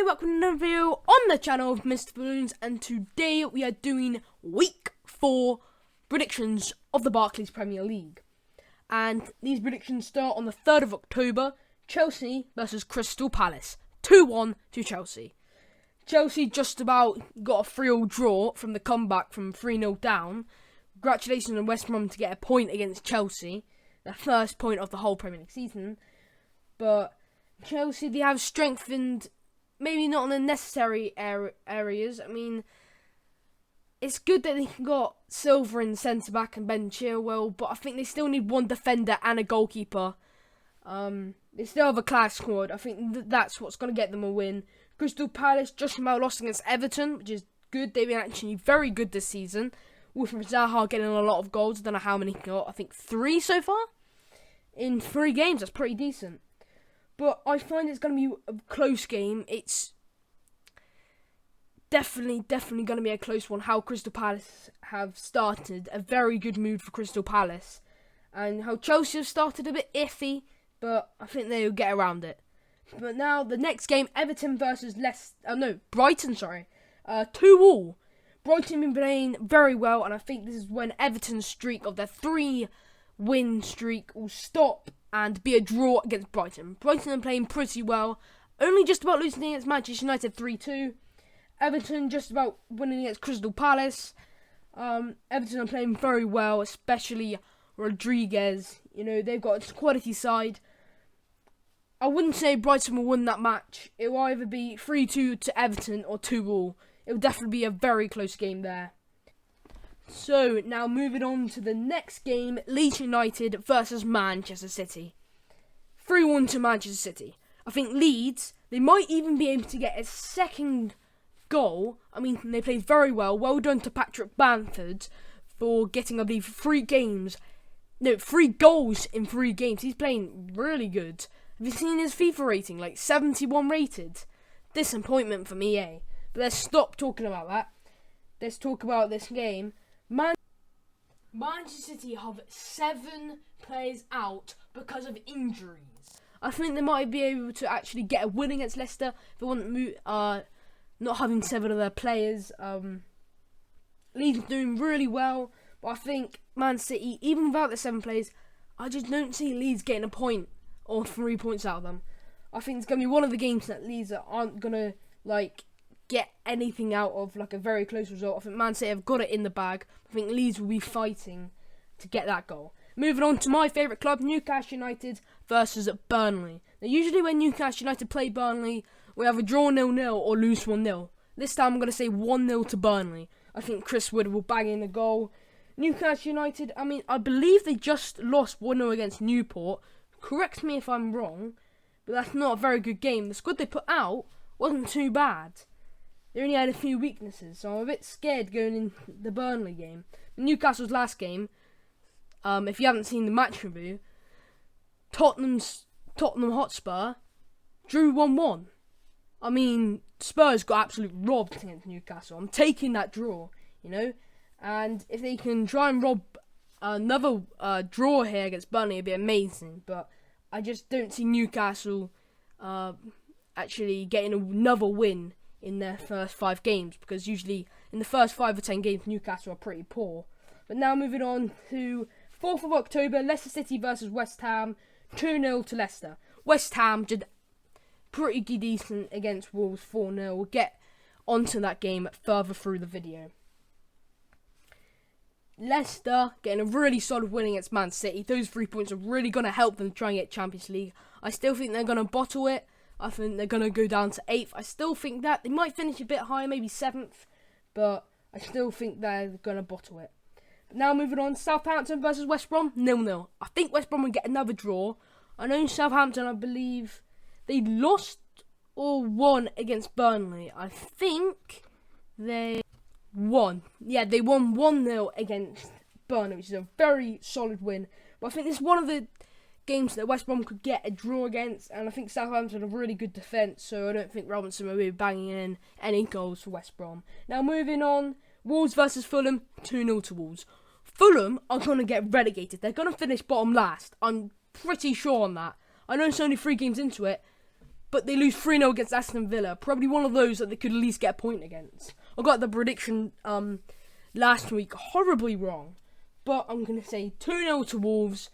back with another video on the channel of Mr. Balloons, and today we are doing week 4 predictions of the Barclays Premier League. And these predictions start on the 3rd of October, Chelsea versus Crystal Palace, 2-1 to Chelsea. Chelsea just about got a 3-3 draw from the comeback from 3-0 down. Congratulations on West Brom to get a point against Chelsea, their first point of the whole Premier League season. But Chelsea, they have strengthened, maybe not in the necessary areas. I mean, it's good that they got Silva in centre-back and Ben Chilwell, but I think they still need one defender and a goalkeeper. They still have a class squad. I think that's what's going to get them a win. Crystal Palace just about lost against Everton, which is good. They've been actually very good this season. Wolfram Zaha getting a lot of goals. I don't know how many he got. I think 3 so far in 3 games. That's pretty decent. But I find it's going to be a close game. It's definitely going to be a close one. How Crystal Palace have started. A very good mood for Crystal Palace. And how Chelsea have started a bit iffy. But I think they'll get around it. But now the next game, Everton versus Brighton, 2-2. Brighton been playing very well. And I think this is when Everton's streak of their 3-win streak will stop and be a draw against Brighton. Brighton are playing pretty well, only just about losing against Manchester United 3-2. Everton just about winning against Crystal Palace. Everton are playing very well, especially Rodriguez. You know, they've got a quality side. I wouldn't say Brighton will win that match. It will either be 3-2 to Everton or 2-2. It will definitely be a very close game there. So, now moving on to the next game, Leeds United versus Manchester City. 3-1 to Manchester City. I think Leeds, they might even be able to get a second goal. I mean, they played very well. Well done to Patrick Bamford for getting, I believe, 3 goals in 3 games. He's playing really good. Have you seen his FIFA rating? Like 71 rated. Disappointment for me, eh? But let's stop talking about that. Let's talk about this game. Manchester City have 7 players out because of injuries. I think they might be able to actually get a win against Leicester if they want not having 7 of their players. Leeds are doing really well, but I think Man City, even without the 7 players, I just don't see Leeds getting a point or 3 points out of them. I think it's going to be one of the games that Leeds aren't going to get anything out of, like a very close result. I think Man City have got it in the bag. I think Leeds will be fighting to get that goal. Moving on to my favourite club, Newcastle United versus Burnley. Now, usually when Newcastle United play Burnley, we have a draw 0-0 or lose 1-0. This time I'm going to say 1-0 to Burnley. I think Chris Wood will bang in the goal. Newcastle United, I mean, I believe they just lost 1-0 against Newport. Correct me if I'm wrong, but that's not a very good game. The squad they put out wasn't too bad. They only had a few weaknesses, so I'm a bit scared going in the Burnley game. Newcastle's last game, if you haven't seen the match review, Tottenham Hotspur drew 1-1. I mean, Spurs got absolutely robbed against Newcastle. I'm taking that draw, you know. And if they can try and rob another draw here against Burnley, it'd be amazing. But I just don't see Newcastle actually getting another win in their first 5 games, because usually in the first 5 or 10 games Newcastle are pretty poor. But now moving on to 4th of October, Leicester City versus West Ham, 2-0 to Leicester. West Ham did pretty decent against Wolves, 4-0. We'll get onto that game further through the video. Leicester getting a really solid win against Man City. Those 3 points are really going to help them try and get Champions League. I still think they're going to bottle it. I think they're going to go down to 8th. I still think that they might finish a bit higher, maybe 7th. But I still think they're going to bottle it. But now moving on, Southampton versus West Brom, 0-0. I think West Brom will get another draw. I know Southampton, I believe, they lost or won against Burnley. I think they won. Yeah, they won 1-0 against Burnley, which is a very solid win. But I think this is one of the games that West Brom could get a draw against, and I think Southampton have really good defence, so I don't think Robinson will be banging in any goals for West Brom. Now moving on, Wolves versus Fulham, 2-0 to Wolves. Fulham are going to get relegated. They're going to finish bottom last. I'm pretty sure on that. I know it's only 3 games into it, but they lose 3-0 against Aston Villa. Probably one of those that they could at least get a point against. I got the prediction last week horribly wrong, but I'm going to say 2-0 to Wolves.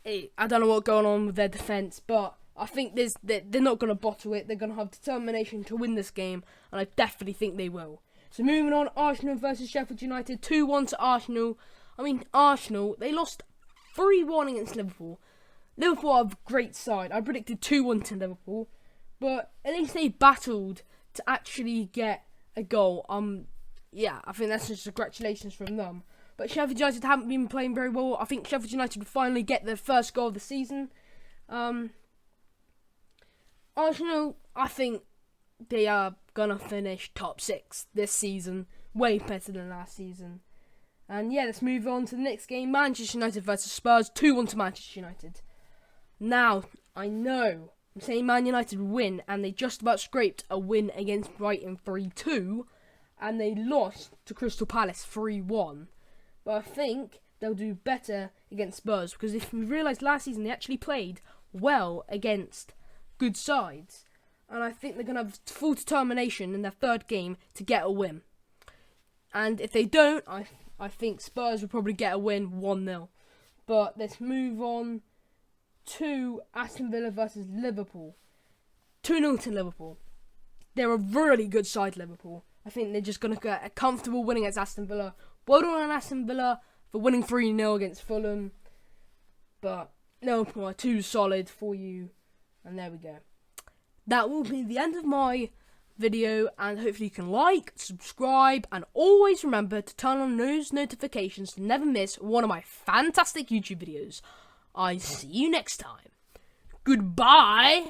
I don't know what's going on with their defence, but I think they're not going to bottle it. They're going to have determination to win this game, and I definitely think they will. So moving on, Arsenal versus Sheffield United, 2-1 to Arsenal. I mean, Arsenal, they lost 3-1 against Liverpool. Liverpool are a great side. I predicted 2-1 to Liverpool, but at least they battled to actually get a goal. Yeah, I think that's just congratulations from them. But Sheffield United haven't been playing very well. I think Sheffield United will finally get their first goal of the season. Arsenal, I think they are going to finish top 6 this season. Way better than last season. And yeah, let's move on to the next game. Manchester United versus Spurs. 2-1 to Manchester United. Now, I know I'm saying Man United win, and they just about scraped a win against Brighton 3-2. And they lost to Crystal Palace 3-1. But I think they'll do better against Spurs, because if we realised last season they actually played well against good sides, and I think they're going to have full determination in their third game to get a win. And if they don't, I think Spurs will probably get a win 1-0. But let's move on to Aston Villa versus Liverpool. 2-0 to Liverpool. They're a really good side, Liverpool. I think they're just going to get a comfortable win against Aston Villa. Well done on Aston Villa for winning 3-0 against Fulham. But Liverpool are too solid for you. And there we go. That will be the end of my video. And hopefully you can like, subscribe, and always remember to turn on those notifications to never miss one of my fantastic YouTube videos. I see you next time. Goodbye.